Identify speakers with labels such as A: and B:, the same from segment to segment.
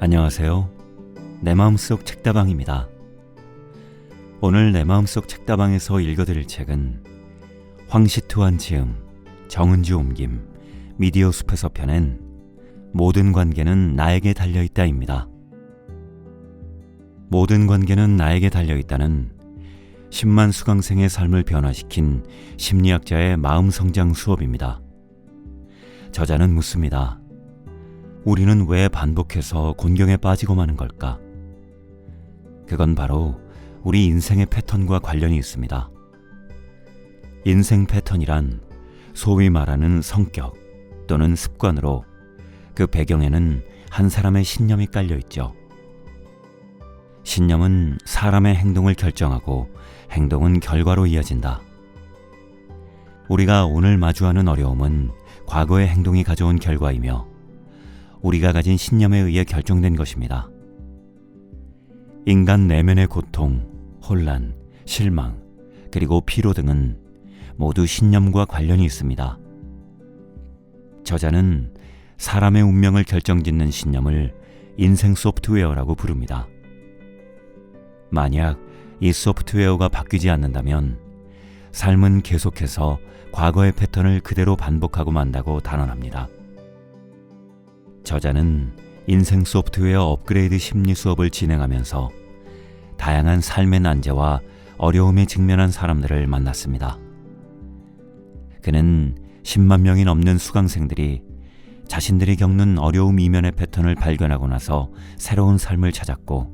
A: 안녕하세요. 내 마음속 책다방입니다. 오늘 내 마음속 책다방에서 읽어드릴 책은 황시투한 지음, 정은주 옮김, 미디어 숲에서 펴낸 모든 관계는 나에게 달려있다입니다. 모든 관계는 나에게 달려있다는 10만 수강생의 삶을 변화시킨 심리학자의 마음성장 수업입니다. 저자는 묻습니다. 우리는 왜 반복해서 곤경에 빠지고 마는 걸까? 그건 바로 우리 인생의 패턴과 관련이 있습니다. 인생 패턴이란 소위 말하는 성격 또는 습관으로 그 배경에는 한 사람의 신념이 깔려 있죠. 신념은 사람의 행동을 결정하고 행동은 결과로 이어진다. 우리가 오늘 마주하는 어려움은 과거의 행동이 가져온 결과이며 우리가 가진 신념에 의해 결정된 것입니다. 인간 내면의 고통, 혼란, 실망, 그리고 피로 등은 모두 신념과 관련이 있습니다. 저자는 사람의 운명을 결정짓는 신념을 인생 소프트웨어라고 부릅니다. 만약 이 소프트웨어가 바뀌지 않는다면 삶은 계속해서 과거의 패턴을 그대로 반복하고 만다고 단언합니다. 저자는 인생 소프트웨어 업그레이드 심리 수업을 진행하면서 다양한 삶의 난제와 어려움에 직면한 사람들을 만났습니다. 그는 10만 명이 넘는 수강생들이 자신들이 겪는 어려움 이면의 패턴을 발견하고 나서 새로운 삶을 찾았고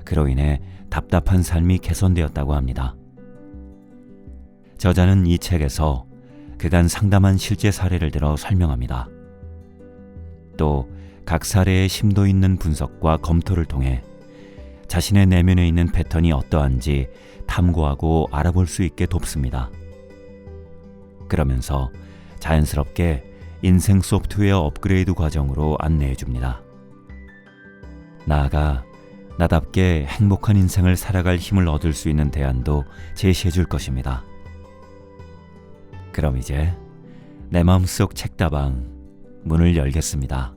A: 그로 인해 답답한 삶이 개선되었다고 합니다. 저자는 이 책에서 그간 상담한 실제 사례를 들어 설명합니다. 또 각 사례의 심도 있는 분석과 검토를 통해 자신의 내면에 있는 패턴이 어떠한지 탐구하고 알아볼 수 있게 돕습니다. 그러면서 자연스럽게 인생 소프트웨어 업그레이드 과정으로 안내해 줍니다. 나아가 나답게 행복한 인생을 살아갈 힘을 얻을 수 있는 대안도 제시해 줄 것입니다. 그럼 이제 내 마음속 책다방 문을 열겠습니다.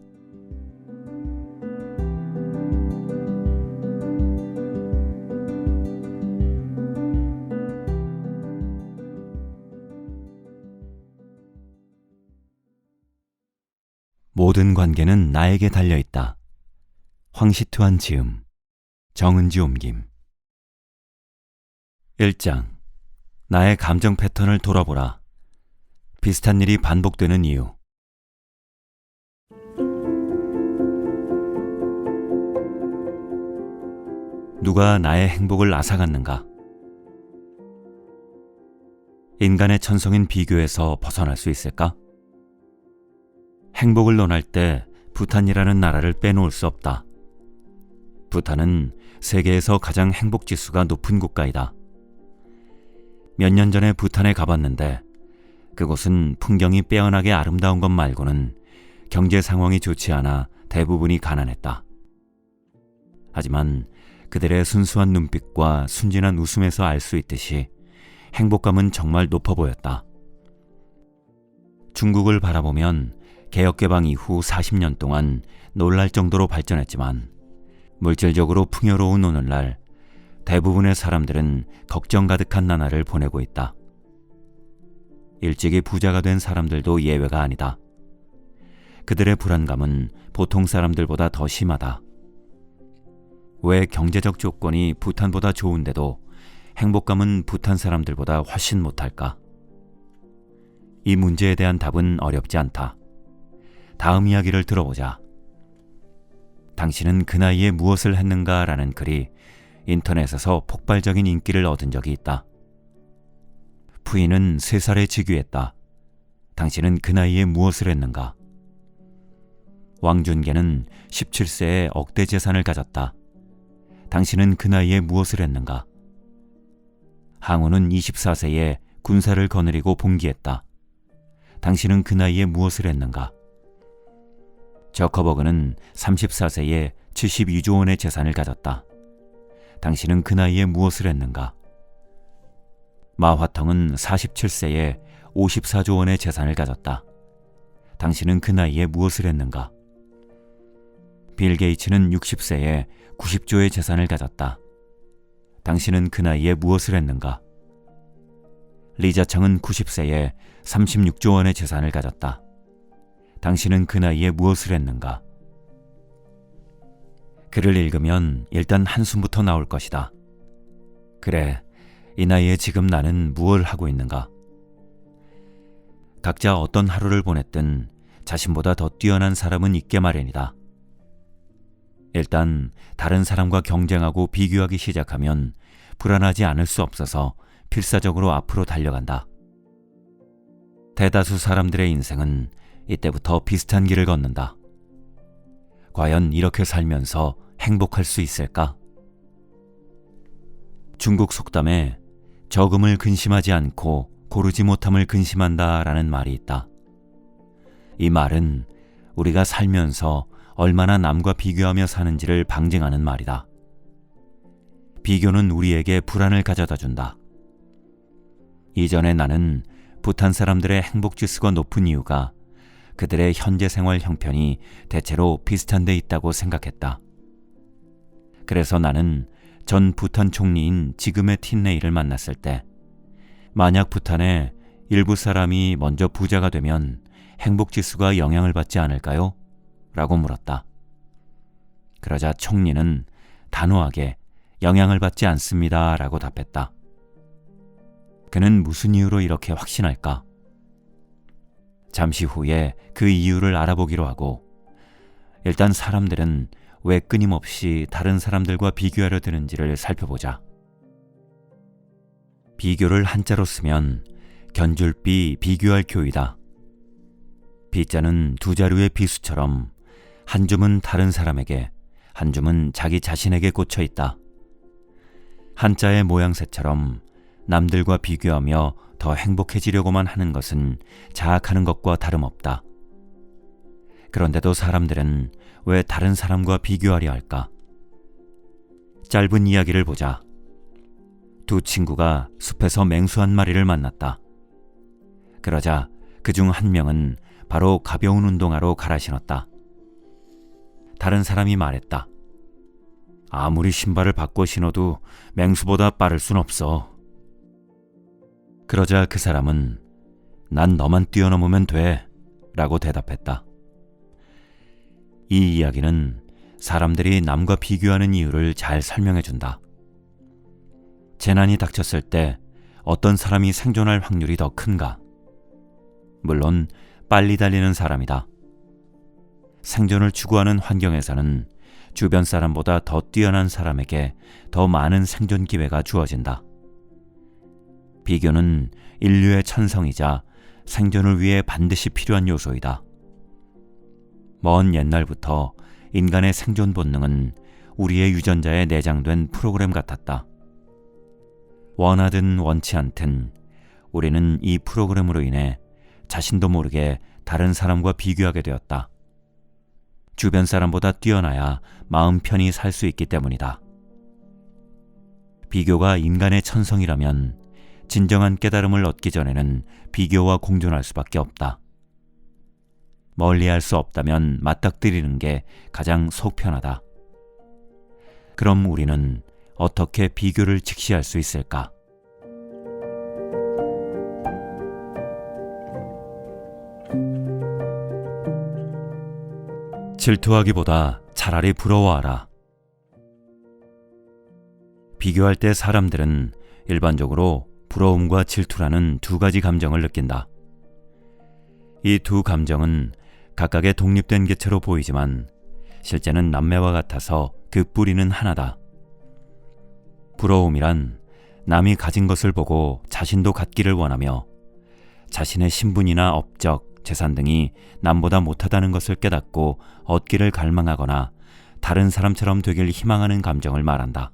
A: 모든 관계는 나에게 달려있다. 황시투한 지음, 정은지 옮김. 1장. 나의 감정 패턴을 돌아보라. 비슷한 일이 반복되는 이유. 누가 나의 행복을 앗아갔는가? 인간의 천성인 비교에서 벗어날 수 있을까? 행복을 논할 때 부탄이라는 나라를 빼놓을 수 없다. 부탄은 세계에서 가장 행복지수가 높은 국가이다. 몇 년 전에 부탄에 가봤는데 그곳은 풍경이 빼어나게 아름다운 것 말고는 경제 상황이 좋지 않아 대부분이 가난했다. 하지만 그들의 순수한 눈빛과 순진한 웃음에서 알 수 있듯이 행복감은 정말 높아 보였다. 중국을 바라보면 개혁개방 이후 40년 동안 놀랄 정도로 발전했지만 물질적으로 풍요로운 오늘날 대부분의 사람들은 걱정 가득한 나날을 보내고 있다. 일찍이 부자가 된 사람들도 예외가 아니다. 그들의 불안감은 보통 사람들보다 더 심하다. 왜 경제적 조건이 부탄보다 좋은데도 행복감은 부탄 사람들보다 훨씬 못할까? 이 문제에 대한 답은 어렵지 않다. 다음 이야기를 들어보자. 당신은 그 나이에 무엇을 했는가? 라는 글이 인터넷에서 폭발적인 인기를 얻은 적이 있다. 부인은 3살에 즉위했다. 당신은 그 나이에 무엇을 했는가? 왕준계는 17세에 억대 재산을 가졌다. 당신은 그 나이에 무엇을 했는가? 항우는 24세에 군사를 거느리고 봉기했다. 당신은 그 나이에 무엇을 했는가? 저커버그는 34세에 72조 원의 재산을 가졌다. 당신은 그 나이에 무엇을 했는가? 마화텅은 47세에 54조 원의 재산을 가졌다. 당신은 그 나이에 무엇을 했는가? 빌 게이츠는 60세에 90조의 재산을 가졌다. 당신은 그 나이에 무엇을 했는가? 리자청은 90세에 36조 원의 재산을 가졌다. 당신은 그 나이에 무엇을 했는가? 글을 읽으면 일단 한숨부터 나올 것이다. 그래, 이 나이에 지금 나는 무엇을 하고 있는가? 각자 어떤 하루를 보냈든 자신보다 더 뛰어난 사람은 있게 마련이다. 일단 다른 사람과 경쟁하고 비교하기 시작하면 불안하지 않을 수 없어서 필사적으로 앞으로 달려간다. 대다수 사람들의 인생은 이때부터 비슷한 길을 걷는다. 과연 이렇게 살면서 행복할 수 있을까? 중국 속담에 적음을 근심하지 않고 고르지 못함을 근심한다 라는 말이 있다. 이 말은 우리가 살면서 얼마나 남과 비교하며 사는지를 방증하는 말이다. 비교는 우리에게 불안을 가져다 준다. 이전에 나는 부탄 사람들의 행복지수가 높은 이유가 그들의 현재 생활 형편이 대체로 비슷한 데 있다고 생각했다. 그래서 나는 전 부탄 총리인 지금의 틴레이를 만났을 때 만약 부탄의 일부 사람이 먼저 부자가 되면 행복지수가 영향을 받지 않을까요? 라고 물었다. 그러자 총리는 단호하게 영향을 받지 않습니다 라고 답했다. 그는 무슨 이유로 이렇게 확신할까? 잠시 후에 그 이유를 알아보기로 하고 일단 사람들은 왜 끊임없이 다른 사람들과 비교하려 드는지를 살펴보자. 비교를 한자로 쓰면 견줄비 비교할 교이다. 비자는 두 자루의 비수처럼 한 줌은 다른 사람에게, 한 줌은 자기 자신에게 꽂혀 있다. 한자의 모양새처럼 남들과 비교하며 더 행복해지려고만 하는 것은 자학하는 것과 다름없다. 그런데도 사람들은 왜 다른 사람과 비교하려 할까? 짧은 이야기를 보자. 두 친구가 숲에서 맹수 한 마리를 만났다. 그러자 그중 한 명은 바로 가벼운 운동화로 갈아 신었다. 다른 사람이 말했다. 아무리 신발을 바꿔 신어도 맹수보다 빠를 순 없어. 그러자 그 사람은 난 너만 뛰어넘으면 돼 라고 대답했다. 이 이야기는 사람들이 남과 비교하는 이유를 잘 설명해준다. 재난이 닥쳤을 때 어떤 사람이 생존할 확률이 더 큰가? 물론 빨리 달리는 사람이다. 생존을 추구하는 환경에서는 주변 사람보다 더 뛰어난 사람에게 더 많은 생존 기회가 주어진다. 비교는 인류의 천성이자 생존을 위해 반드시 필요한 요소이다. 먼 옛날부터 인간의 생존 본능은 우리의 유전자에 내장된 프로그램 같았다. 원하든 원치 않든 우리는 이 프로그램으로 인해 자신도 모르게 다른 사람과 비교하게 되었다. 주변 사람보다 뛰어나야 마음 편히 살 수 있기 때문이다. 비교가 인간의 천성이라면 진정한 깨달음을 얻기 전에는 비교와 공존할 수밖에 없다. 멀리할 수 없다면 맞닥뜨리는 게 가장 속 편하다. 그럼 우리는 어떻게 비교를 직시할 수 있을까? 질투하기보다 차라리 부러워하라. 비교할 때 사람들은 일반적으로 부러움과 질투라는 두 가지 감정을 느낀다. 이 두 감정은 각각의 독립된 개체로 보이지만 실제는 남매와 같아서 그 뿌리는 하나다. 부러움이란 남이 가진 것을 보고 자신도 갖기를 원하며 자신의 신분이나 업적, 재산 등이 남보다 못하다는 것을 깨닫고 얻기를 갈망하거나 다른 사람처럼 되길 희망하는 감정을 말한다.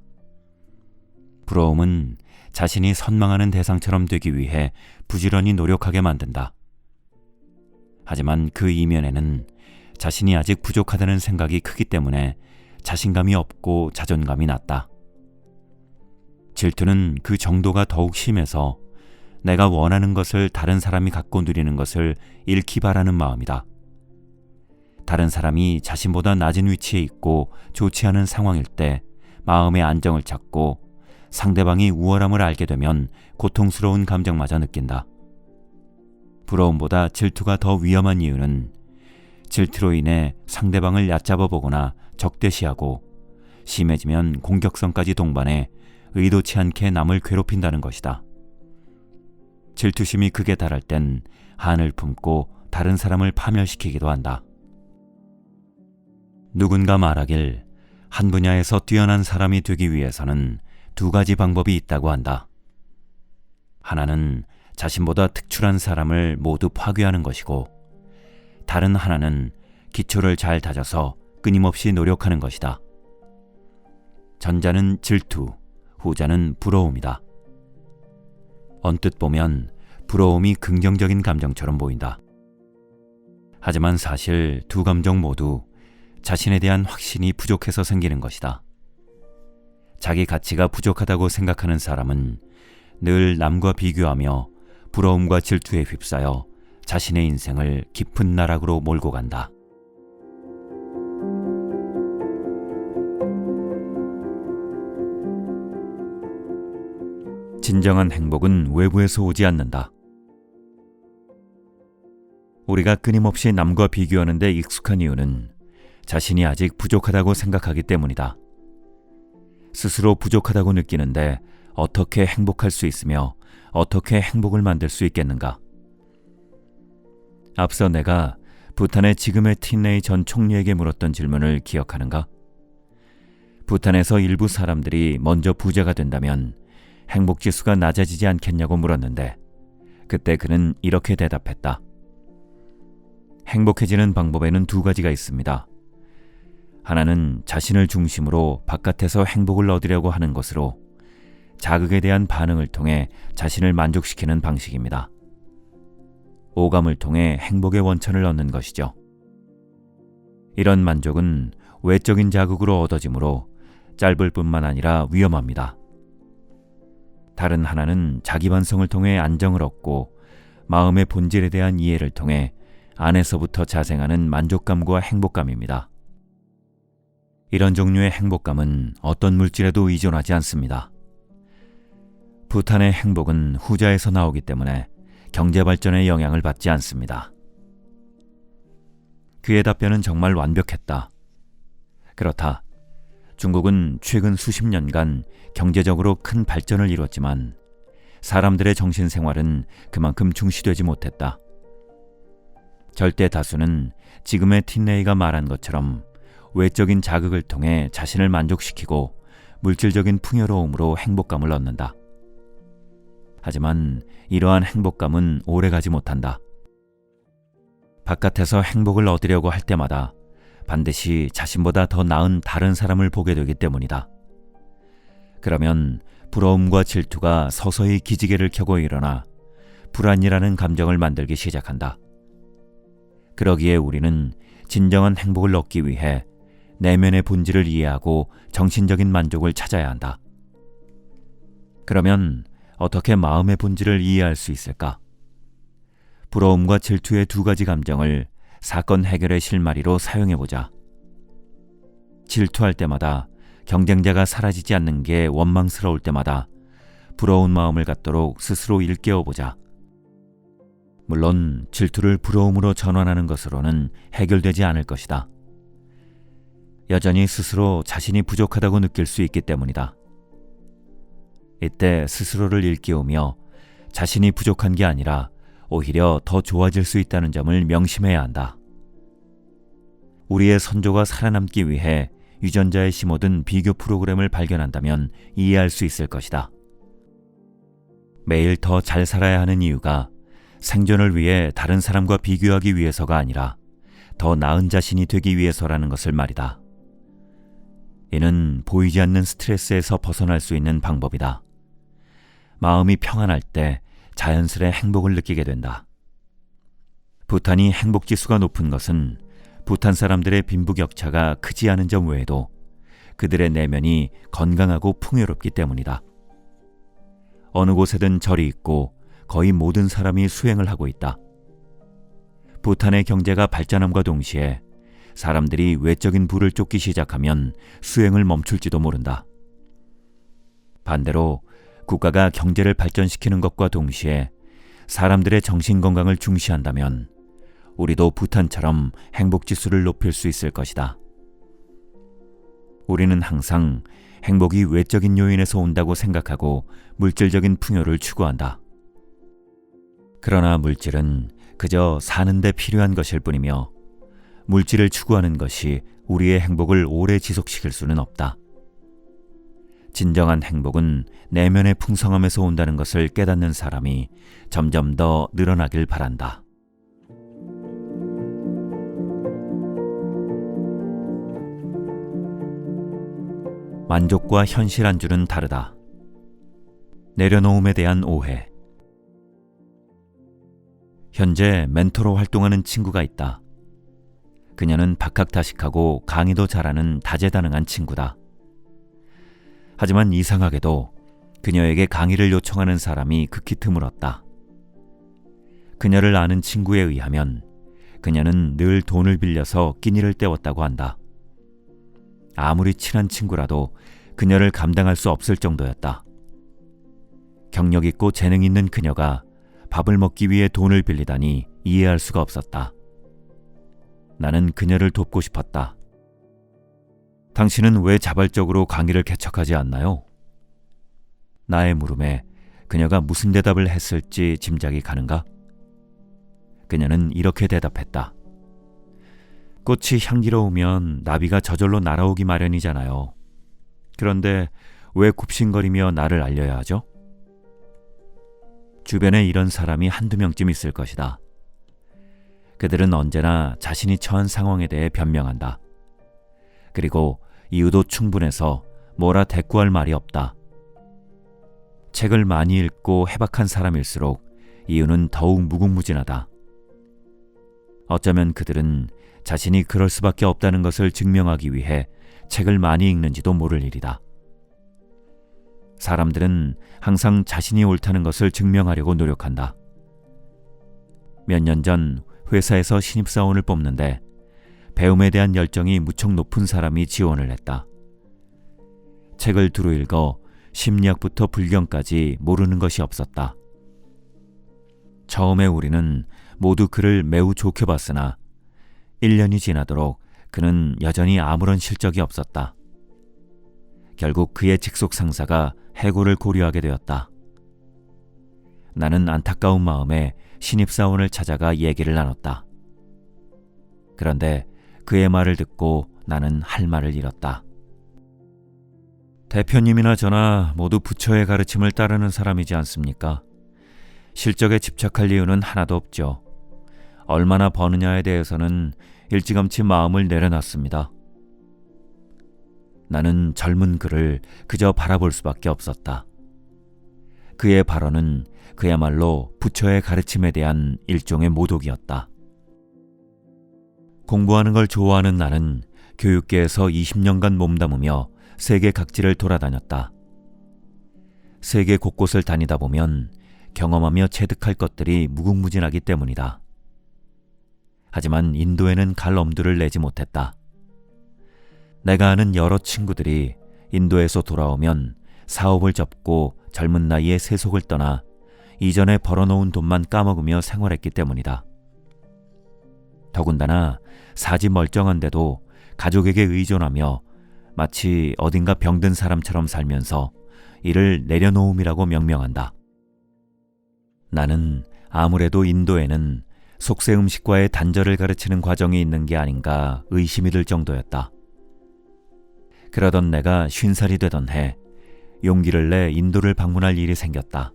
A: 부러움은 자신이 선망하는 대상처럼 되기 위해 부지런히 노력하게 만든다. 하지만 그 이면에는 자신이 아직 부족하다는 생각이 크기 때문에 자신감이 없고 자존감이 낮다. 질투는 그 정도가 더욱 심해서 내가 원하는 것을 다른 사람이 갖고 누리는 것을 잃기 바라는 마음이다. 다른 사람이 자신보다 낮은 위치에 있고 좋지 않은 상황일 때 마음의 안정을 찾고 상대방이 우월함을 알게 되면 고통스러운 감정마저 느낀다. 부러움보다 질투가 더 위험한 이유는 질투로 인해 상대방을 얕잡아 보거나 적대시하고 심해지면 공격성까지 동반해 의도치 않게 남을 괴롭힌다는 것이다. 질투심이 극에 달할 땐 한을 품고 다른 사람을 파멸시키기도 한다. 누군가 말하길 한 분야에서 뛰어난 사람이 되기 위해서는 두 가지 방법이 있다고 한다. 하나는 자신보다 특출한 사람을 모두 파괴하는 것이고, 다른 하나는 기초를 잘 다져서 끊임없이 노력하는 것이다. 전자는 질투, 후자는 부러움이다. 언뜻 보면 부러움이 긍정적인 감정처럼 보인다. 하지만 사실 두 감정 모두 자신에 대한 확신이 부족해서 생기는 것이다. 자기 가치가 부족하다고 생각하는 사람은 늘 남과 비교하며 부러움과 질투에 휩싸여 자신의 인생을 깊은 나락으로 몰고 간다. 진정한 행복은 외부에서 오지 않는다. 우리가 끊임없이 남과 비교하는 데 익숙한 이유는 자신이 아직 부족하다고 생각하기 때문이다. 스스로 부족하다고 느끼는데 어떻게 행복할 수 있으며 어떻게 행복을 만들 수 있겠는가? 앞서 내가 부탄의 지금의 틴레이 전 총리에게 물었던 질문을 기억하는가? 부탄에서 일부 사람들이 먼저 부자가 된다면 행복지수가 낮아지지 않겠냐고 물었는데, 그때 그는 이렇게 대답했다. 행복해지는 방법에는 두 가지가 있습니다. 하나는 자신을 중심으로 바깥에서 행복을 얻으려고 하는 것으로 자극에 대한 반응을 통해 자신을 만족시키는 방식입니다. 오감을 통해 행복의 원천을 얻는 것이죠. 이런 만족은 외적인 자극으로 얻어지므로 짧을 뿐만 아니라 위험합니다. 다른 하나는 자기 반성을 통해 안정을 얻고 마음의 본질에 대한 이해를 통해 안에서부터 자생하는 만족감과 행복감입니다. 이런 종류의 행복감은 어떤 물질에도 의존하지 않습니다. 부탄의 행복은 후자에서 나오기 때문에 경제발전의 영향을 받지 않습니다. 그의 답변은 정말 완벽했다. 그렇다. 중국은 최근 수십 년간 경제적으로 큰 발전을 이뤘지만 사람들의 정신생활은 그만큼 중시되지 못했다. 절대 다수는 지금의 틴레이가 말한 것처럼 외적인 자극을 통해 자신을 만족시키고 물질적인 풍요로움으로 행복감을 얻는다. 하지만 이러한 행복감은 오래가지 못한다. 바깥에서 행복을 얻으려고 할 때마다 반드시 자신보다 더 나은 다른 사람을 보게 되기 때문이다. 그러면 부러움과 질투가 서서히 기지개를 켜고 일어나 불안이라는 감정을 만들기 시작한다. 그러기에 우리는 진정한 행복을 얻기 위해 내면의 본질을 이해하고 정신적인 만족을 찾아야 한다. 그러면 어떻게 마음의 본질을 이해할 수 있을까? 부러움과 질투의 두 가지 감정을 사건 해결의 실마리로 사용해보자. 질투할 때마다, 경쟁자가 사라지지 않는 게 원망스러울 때마다 부러운 마음을 갖도록 스스로 일깨워보자. 물론 질투를 부러움으로 전환하는 것으로는 해결되지 않을 것이다. 여전히 스스로 자신이 부족하다고 느낄 수 있기 때문이다. 이때 스스로를 일깨우며 자신이 부족한 게 아니라 오히려 더 좋아질 수 있다는 점을 명심해야 한다. 우리의 선조가 살아남기 위해 유전자에 심어둔 비교 프로그램을 발견한다면 이해할 수 있을 것이다. 매일 더 잘 살아야 하는 이유가 생존을 위해 다른 사람과 비교하기 위해서가 아니라 더 나은 자신이 되기 위해서라는 것을 말이다. 이는 보이지 않는 스트레스에서 벗어날 수 있는 방법이다. 마음이 평안할 때 자연스레 행복을 느끼게 된다. 부탄이 행복지수가 높은 것은 부탄 사람들의 빈부격차가 크지 않은 점 외에도 그들의 내면이 건강하고 풍요롭기 때문이다. 어느 곳에든 절이 있고 거의 모든 사람이 수행을 하고 있다. 부탄의 경제가 발전함과 동시에 사람들이 외적인 부를 쫓기 시작하면 수행을 멈출지도 모른다. 반대로 국가가 경제를 발전시키는 것과 동시에 사람들의 정신건강을 중시한다면 우리도 부탄처럼 행복지수를 높일 수 있을 것이다. 우리는 항상 행복이 외적인 요인에서 온다고 생각하고 물질적인 풍요를 추구한다. 그러나 물질은 그저 사는 데 필요한 것일 뿐이며 물질을 추구하는 것이 우리의 행복을 오래 지속시킬 수는 없다. 진정한 행복은 내면의 풍성함에서 온다는 것을 깨닫는 사람이 점점 더 늘어나길 바란다. 만족과 현실 안주는 다르다. 내려놓음에 대한 오해. 현재 멘토로 활동하는 친구가 있다. 그녀는 박학다식하고 강의도 잘하는 다재다능한 친구다. 하지만 이상하게도 그녀에게 강의를 요청하는 사람이 극히 드물었다. 그녀를 아는 친구에 의하면 그녀는 늘 돈을 빌려서 끼니를 때웠다고 한다. 아무리 친한 친구라도 그녀를 감당할 수 없을 정도였다. 경력 있고 재능 있는 그녀가 밥을 먹기 위해 돈을 빌리다니 이해할 수가 없었다. 나는 그녀를 돕고 싶었다. 당신은 왜 자발적으로 강의를 개척하지 않나요? 나의 물음에 그녀가 무슨 대답을 했을지 짐작이 가는가? 그녀는 이렇게 대답했다. 꽃이 향기로우면 나비가 저절로 날아오기 마련이잖아요. 그런데 왜 굽신거리며 나를 알려야 하죠? 주변에 이런 사람이 한두 명쯤 있을 것이다. 그들은 언제나 자신이 처한 상황에 대해 변명한다. 그리고 이유도 충분해서 뭐라 대꾸할 말이 없다. 책을 많이 읽고 해박한 사람일수록 이유는 더욱 무궁무진하다. 어쩌면 그들은 자신이 그럴 수밖에 없다는 것을 증명하기 위해 책을 많이 읽는지도 모를 일이다. 사람들은 항상 자신이 옳다는 것을 증명하려고 노력한다. 몇 년 전 회사에서 신입사원을 뽑는데 배움에 대한 열정이 무척 높은 사람이 지원을 했다. 책을 두루 읽어 심리학부터 불경까지 모르는 것이 없었다. 처음에 우리는 모두 그를 매우 좋게 봤으나 1년이 지나도록 그는 여전히 아무런 실적이 없었다. 결국 그의 직속 상사가 해고를 고려하게 되었다. 나는 안타까운 마음에 신입사원을 찾아가 얘기를 나눴다. 그런데 그의 말을 듣고 나는 할 말을 잃었다. 대표님이나 저나 모두 부처의 가르침을 따르는 사람이지 않습니까? 실적에 집착할 이유는 하나도 없죠. 얼마나 버느냐에 대해서는 일찌감치 마음을 내려놨습니다. 나는 젊은 그를 그저 바라볼 수밖에 없었다. 그의 발언은 그야말로 부처의 가르침에 대한 일종의 모독이었다. 공부하는 걸 좋아하는 나는 교육계에서 20년간 몸담으며 세계 각지를 돌아다녔다. 세계 곳곳을 다니다 보면 경험하며 체득할 것들이 무궁무진하기 때문이다. 하지만 인도에는 갈 엄두를 내지 못했다. 내가 아는 여러 친구들이 인도에서 돌아오면 사업을 접고 젊은 나이에 세속을 떠나 이전에 벌어놓은 돈만 까먹으며 생활했기 때문이다. 더군다나 사지 멀쩡한데도 가족에게 의존하며 마치 어딘가 병든 사람처럼 살면서 이를 내려놓음이라고 명명한다. 나는 아무래도 인도에는 속세 음식과의 단절을 가르치는 과정이 있는 게 아닌가 의심이 들 정도였다. 그러던 내가 50살이 되던 해 용기를 내 인도를 방문할 일이 생겼다.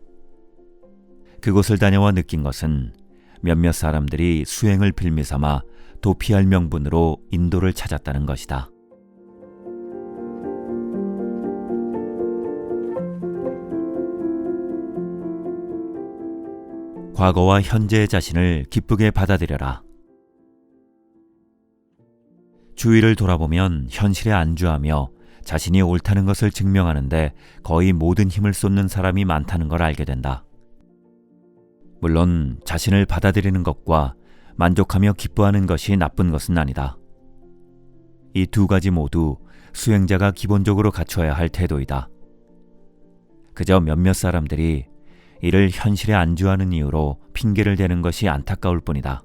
A: 그곳을 다녀와 느낀 것은 몇몇 사람들이 수행을 빌미삼아 도피할 명분으로 인도를 찾았다는 것이다. 과거와 현재의 자신을 기쁘게 받아들여라. 주위를 돌아보면 현실에 안주하며 자신이 옳다는 것을 증명하는데 거의 모든 힘을 쏟는 사람이 많다는 걸 알게 된다. 물론 자신을 받아들이는 것과 만족하며 기뻐하는 것이 나쁜 것은 아니다. 이 두 가지 모두 수행자가 기본적으로 갖춰야 할 태도이다. 그저 몇몇 사람들이 이를 현실에 안주하는 이유로 핑계를 대는 것이 안타까울 뿐이다.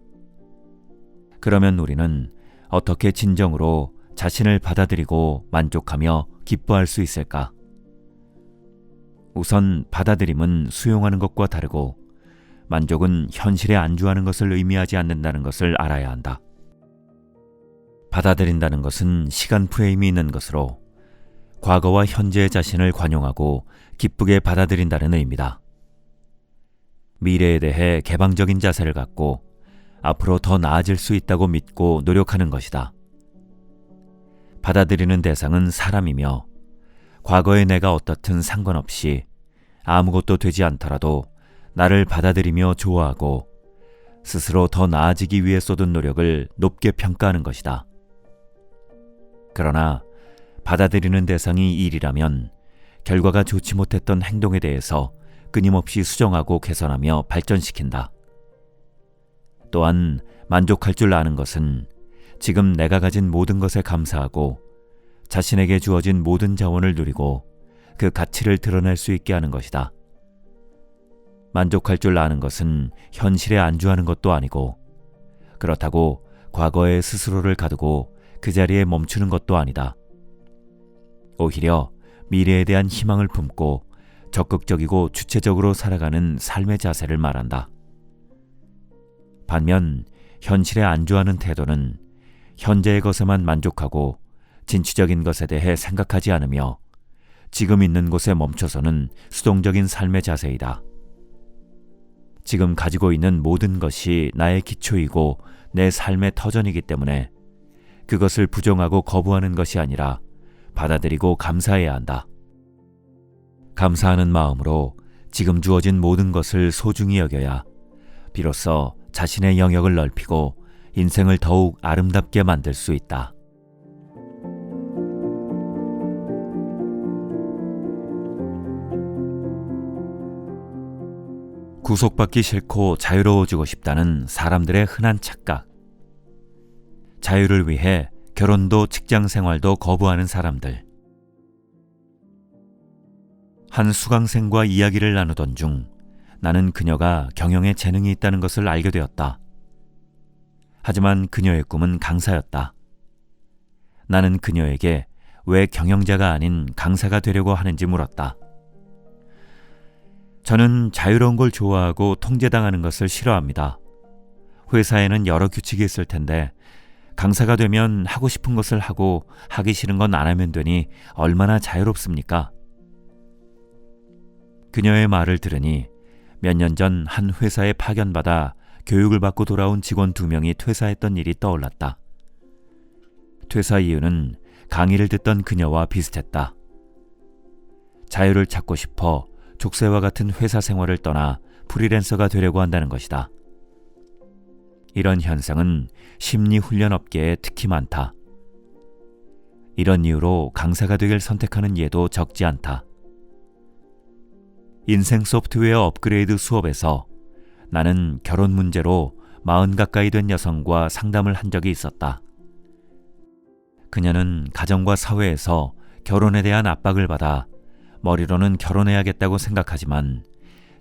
A: 그러면 우리는 어떻게 진정으로 자신을 받아들이고 만족하며 기뻐할 수 있을까? 우선 받아들임은 수용하는 것과 다르고 만족은 현실에 안주하는 것을 의미하지 않는다는 것을 알아야 한다. 받아들인다는 것은 시간 프레임이 있는 것으로 과거와 현재의 자신을 관용하고 기쁘게 받아들인다는 의미다. 미래에 대해 개방적인 자세를 갖고 앞으로 더 나아질 수 있다고 믿고 노력하는 것이다. 받아들이는 대상은 사람이며 과거의 내가 어떻든 상관없이 아무것도 되지 않더라도 나를 받아들이며 좋아하고 스스로 더 나아지기 위해 쏟은 노력을 높게 평가하는 것이다. 그러나 받아들이는 대상이 일이라면 결과가 좋지 못했던 행동에 대해서 끊임없이 수정하고 개선하며 발전시킨다. 또한 만족할 줄 아는 것은 지금 내가 가진 모든 것에 감사하고 자신에게 주어진 모든 자원을 누리고 그 가치를 드러낼 수 있게 하는 것이다. 만족할 줄 아는 것은 현실에 안주하는 것도 아니고 그렇다고 과거에 스스로를 가두고 그 자리에 멈추는 것도 아니다. 오히려 미래에 대한 희망을 품고 적극적이고 주체적으로 살아가는 삶의 자세를 말한다. 반면 현실에 안주하는 태도는 현재의 것에만 만족하고 진취적인 것에 대해 생각하지 않으며 지금 있는 곳에 멈춰서는 수동적인 삶의 자세이다. 지금 가지고 있는 모든 것이 나의 기초이고 내 삶의 터전이기 때문에 그것을 부정하고 거부하는 것이 아니라 받아들이고 감사해야 한다. 감사하는 마음으로 지금 주어진 모든 것을 소중히 여겨야 비로소 자신의 영역을 넓히고 인생을 더욱 아름답게 만들 수 있다. 구속받기 싫고 자유로워지고 싶다는 사람들의 흔한 착각. 자유를 위해 결혼도 직장 생활도 거부하는 사람들. 한 수강생과 이야기를 나누던 중 나는 그녀가 경영에 재능이 있다는 것을 알게 되었다. 하지만 그녀의 꿈은 강사였다. 나는 그녀에게 왜 경영자가 아닌 강사가 되려고 하는지 물었다. 저는 자유로운 걸 좋아하고 통제당하는 것을 싫어합니다. 회사에는 여러 규칙이 있을 텐데 강사가 되면 하고 싶은 것을 하고 하기 싫은 건 안 하면 되니 얼마나 자유롭습니까? 그녀의 말을 들으니 몇 년 전 한 회사에 파견받아 교육을 받고 돌아온 직원 2명이 퇴사했던 일이 떠올랐다. 퇴사 이유는 강의를 듣던 그녀와 비슷했다. 자유를 찾고 싶어 족쇄와 같은 회사 생활을 떠나 프리랜서가 되려고 한다는 것이다. 이런 현상은 심리훈련 업계에 특히 많다. 이런 이유로 강사가 되길 선택하는 예도 적지 않다. 인생 소프트웨어 업그레이드 수업에서 나는 결혼 문제로 40 가까이 된 여성과 상담을 한 적이 있었다. 그녀는 가정과 사회에서 결혼에 대한 압박을 받아 머리로는 결혼해야겠다고 생각하지만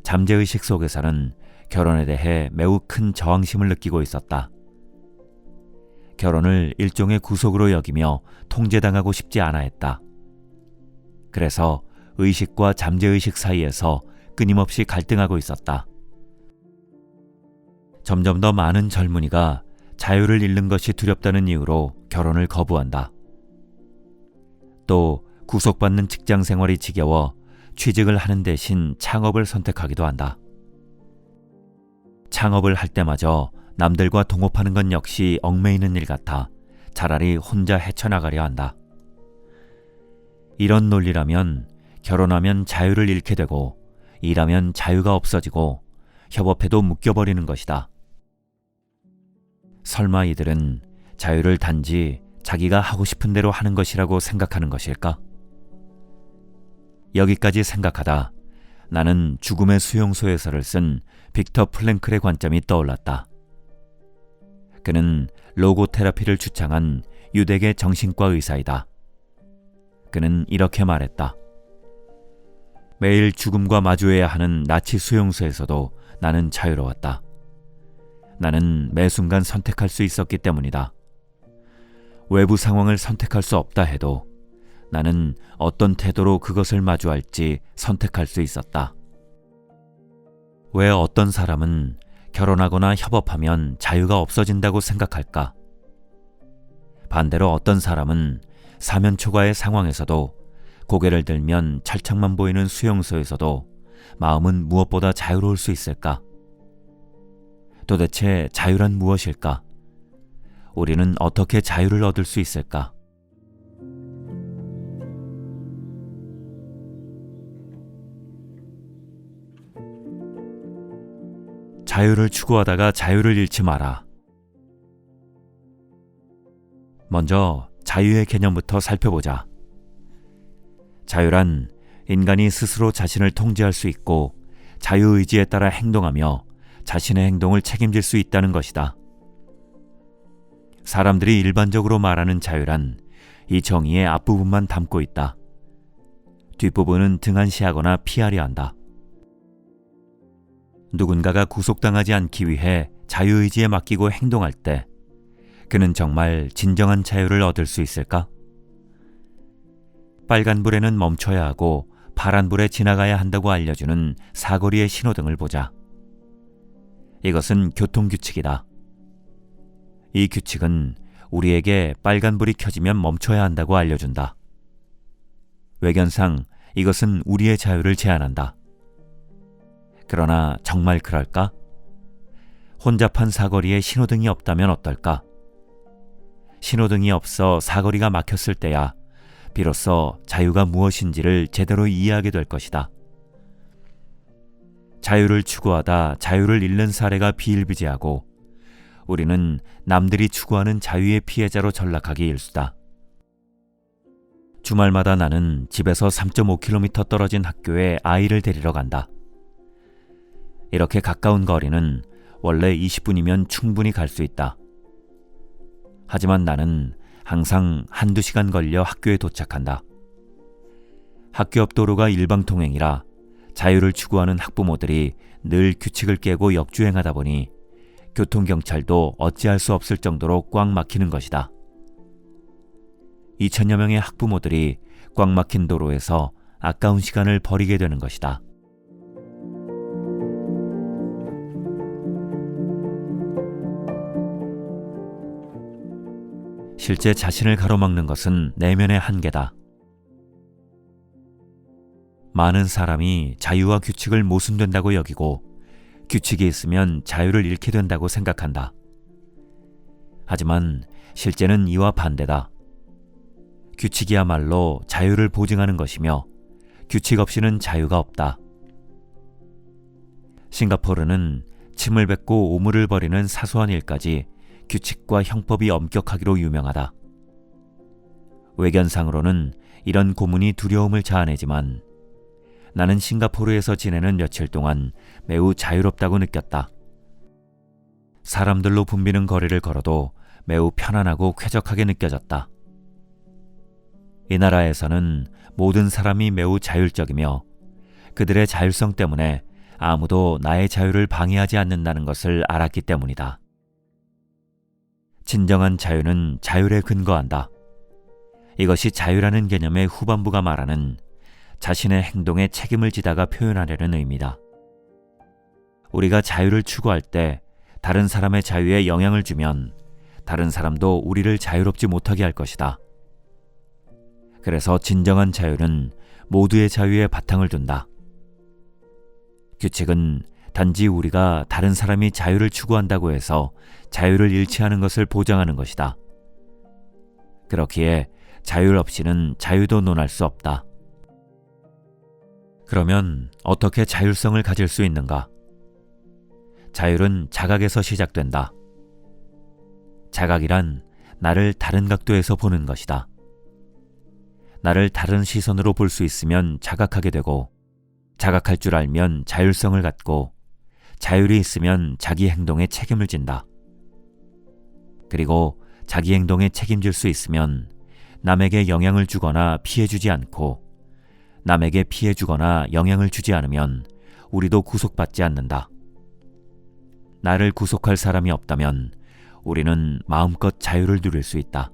A: 잠재의식 속에서는 결혼에 대해 매우 큰 저항심을 느끼고 있었다. 결혼을 일종의 구속으로 여기며 통제당하고 싶지 않아 했다. 그래서 의식과 잠재의식 사이에서 끊임없이 갈등하고 있었다. 점점 더 많은 젊은이가 자유를 잃는 것이 두렵다는 이유로 결혼을 거부한다. 또 구속받는 직장 생활이 지겨워 취직을 하는 대신 창업을 선택하기도 한다. 창업을 할 때마저 남들과 동업하는 건 역시 얽매이는 일 같아 차라리 혼자 헤쳐나가려 한다. 이런 논리라면 결혼하면 자유를 잃게 되고 일하면 자유가 없어지고 협업해도 묶여버리는 것이다. 설마 이들은 자유를 단지 자기가 하고 싶은 대로 하는 것이라고 생각하는 것일까? 여기까지 생각하다 나는 죽음의 수용소에서를 쓴 빅터 플랭클의 관점이 떠올랐다. 그는 로고 테라피를 주창한 유대계 정신과 의사이다. 그는 이렇게 말했다. 매일 죽음과 마주해야 하는 나치 수용소에서도 나는 자유로웠다. 나는 매 순간 선택할 수 있었기 때문이다. 외부 상황을 선택할 수 없다 해도 나는 어떤 태도로 그것을 마주할지 선택할 수 있었다. 왜 어떤 사람은 결혼하거나 협업하면 자유가 없어진다고 생각할까? 반대로 어떤 사람은 사면초가의 상황에서도 고개를 들면 철창만 보이는 수용소에서도 마음은 무엇보다 자유로울 수 있을까? 도대체 자유란 무엇일까? 우리는 어떻게 자유를 얻을 수 있을까? 자유를 추구하다가 자유를 잃지 마라. 먼저 자유의 개념부터 살펴보자. 자유란 인간이 스스로 자신을 통제할 수 있고 자유의지에 따라 행동하며 자신의 행동을 책임질 수 있다는 것이다. 사람들이 일반적으로 말하는 자유란 이 정의의 앞부분만 담고 있다. 뒷부분은 등한시하거나 피하려 한다. 누군가가 구속당하지 않기 위해 자유의지에 맡기고 행동할 때 그는 정말 진정한 자유를 얻을 수 있을까? 빨간불에는 멈춰야 하고 파란불에 지나가야 한다고 알려주는 사거리의 신호등을 보자. 이것은 교통규칙이다. 이 규칙은 우리에게 빨간불이 켜지면 멈춰야 한다고 알려준다. 외견상 이것은 우리의 자유를 제한한다. 그러나 정말 그럴까? 혼잡한 사거리에 신호등이 없다면 어떨까? 신호등이 없어 사거리가 막혔을 때야 비로소 자유가 무엇인지를 제대로 이해하게 될 것이다. 자유를 추구하다 자유를 잃는 사례가 비일비재하고 우리는 남들이 추구하는 자유의 피해자로 전락하기 일쑤다. 주말마다 나는 집에서 3.5km 떨어진 학교에 아이를 데리러 간다. 이렇게 가까운 거리는 원래 20분이면 충분히 갈 수 있다. 하지만 나는 항상 한두 시간 걸려 학교에 도착한다. 학교 옆 도로가 일방통행이라 자유를 추구하는 학부모들이 늘 규칙을 깨고 역주행하다 보니 교통경찰도 어찌할 수 없을 정도로 꽉 막히는 것이다. 2천여 명의 학부모들이 꽉 막힌 도로에서 아까운 시간을 버리게 되는 것이다. 실제 자신을 가로막는 것은 내면의 한계다. 많은 사람이 자유와 규칙을 모순된다고 여기고 규칙이 있으면 자유를 잃게 된다고 생각한다. 하지만 실제는 이와 반대다. 규칙이야말로 자유를 보증하는 것이며 규칙 없이는 자유가 없다. 싱가포르는 침을 뱉고 오물을 버리는 사소한 일까지 규칙과 형법이 엄격하기로 유명하다. 외견상으로는 이런 고문이 두려움을 자아내지만 나는 싱가포르에서 지내는 며칠 동안 매우 자유롭다고 느꼈다. 사람들로 붐비는 거리를 걸어도 매우 편안하고 쾌적하게 느껴졌다. 이 나라에서는 모든 사람이 매우 자율적이며 그들의 자율성 때문에 아무도 나의 자유를 방해하지 않는다는 것을 알았기 때문이다. 진정한 자유는 자율에 근거한다. 이것이 자유라는 개념의 후반부가 말하는 자신의 행동에 책임을 지다가 표현하려는 의미다. 우리가 자유를 추구할 때 다른 사람의 자유에 영향을 주면 다른 사람도 우리를 자유롭지 못하게 할 것이다. 그래서 진정한 자유는 모두의 자유에 바탕을 둔다. 규칙은 단지 우리가 다른 사람이 자유를 추구한다고 해서 자유를 잃지 않은 것을 보장하는 것이다. 그렇기에 자율 없이는 자유도 논할 수 없다. 그러면 어떻게 자율성을 가질 수 있는가? 자율은 자각에서 시작된다. 자각이란 나를 다른 각도에서 보는 것이다. 나를 다른 시선으로 볼 수 있으면 자각하게 되고, 자각할 줄 알면 자율성을 갖고, 자율이 있으면 자기 행동에 책임을 진다. 그리고 자기 행동에 책임질 수 있으면 남에게 영향을 주거나 피해주지 않고, 남에게 피해주거나 영향을 주지 않으면 우리도 구속받지 않는다. 나를 구속할 사람이 없다면 우리는 마음껏 자유를 누릴 수 있다.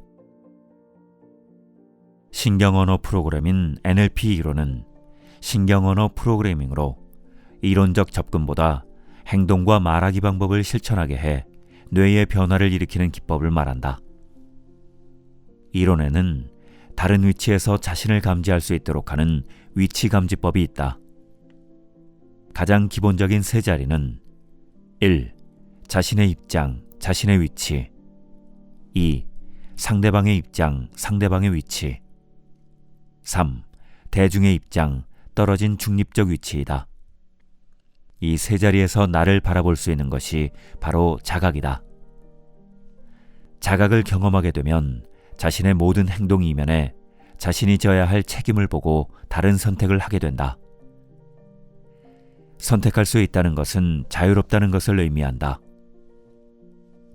A: 신경언어 프로그래밍 NLP 이론은 신경언어 프로그래밍으로 이론적 접근보다 행동과 말하기 방법을 실천하게 해 뇌의 변화를 일으키는 기법을 말한다. 이론에는 다른 위치에서 자신을 감지할 수 있도록 하는 위치 감지법이 있다. 가장 기본적인 세 자리는 1. 자신의 입장, 자신의 위치. 2. 상대방의 입장, 상대방의 위치. 3. 대중의 입장, 떨어진 중립적 위치이다. 이 세 자리에서 나를 바라볼 수 있는 것이 바로 자각이다. 자각을 경험하게 되면 자신의 모든 행동 이면에 자신이 져야 할 책임을 보고 다른 선택을 하게 된다. 선택할 수 있다는 것은 자유롭다는 것을 의미한다.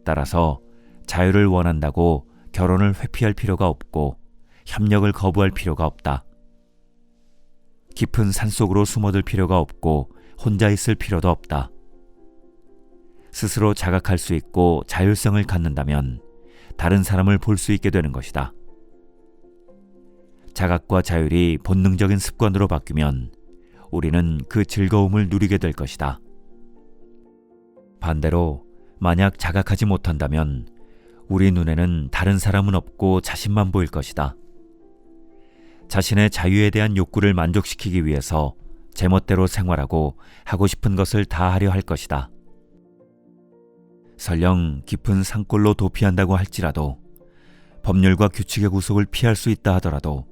A: 따라서 자유를 원한다고 결혼을 회피할 필요가 없고 협력을 거부할 필요가 없다. 깊은 산속으로 숨어들 필요가 없고 혼자 있을 필요도 없다. 스스로 자각할 수 있고 자율성을 갖는다면 다른 사람을 볼 수 있게 되는 것이다. 자각과 자율이 본능적인 습관으로 바뀌면 우리는 그 즐거움을 누리게 될 것이다. 반대로 만약 자각하지 못한다면 우리 눈에는 다른 사람은 없고 자신만 보일 것이다. 자신의 자유에 대한 욕구를 만족시키기 위해서 제멋대로 생활하고 하고 싶은 것을 다 하려 할 것이다. 설령 깊은 산골로 도피한다고 할지라도, 법률과 규칙의 구속을 피할 수 있다 하더라도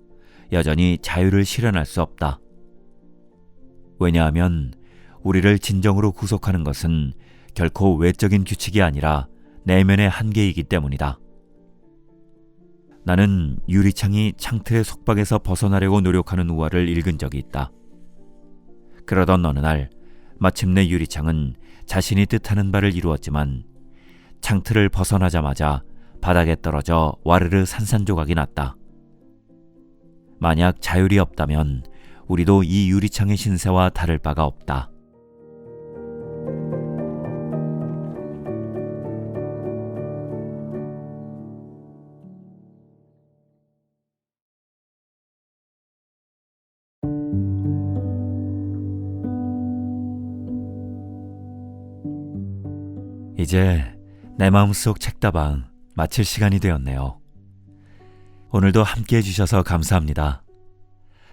A: 여전히 자유를 실현할 수 없다. 왜냐하면 우리를 진정으로 구속하는 것은 결코 외적인 규칙이 아니라 내면의 한계이기 때문이다. 나는 유리창이 창틀의 속박에서 벗어나려고 노력하는 우화를 읽은 적이 있다. 그러던 어느 날 마침내 유리창은 자신이 뜻하는 바를 이루었지만 창틀을 벗어나자마자 바닥에 떨어져 와르르 산산조각이 났다. 만약 자율이 없다면 우리도 이 유리창의 신세와 다를 바가 없다. 이제 내 마음속 책다방 마칠 시간이 되었네요. 오늘도 함께 해주셔서 감사합니다.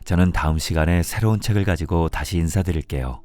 A: 저는 다음 시간에 새로운 책을 가지고 다시 인사드릴게요.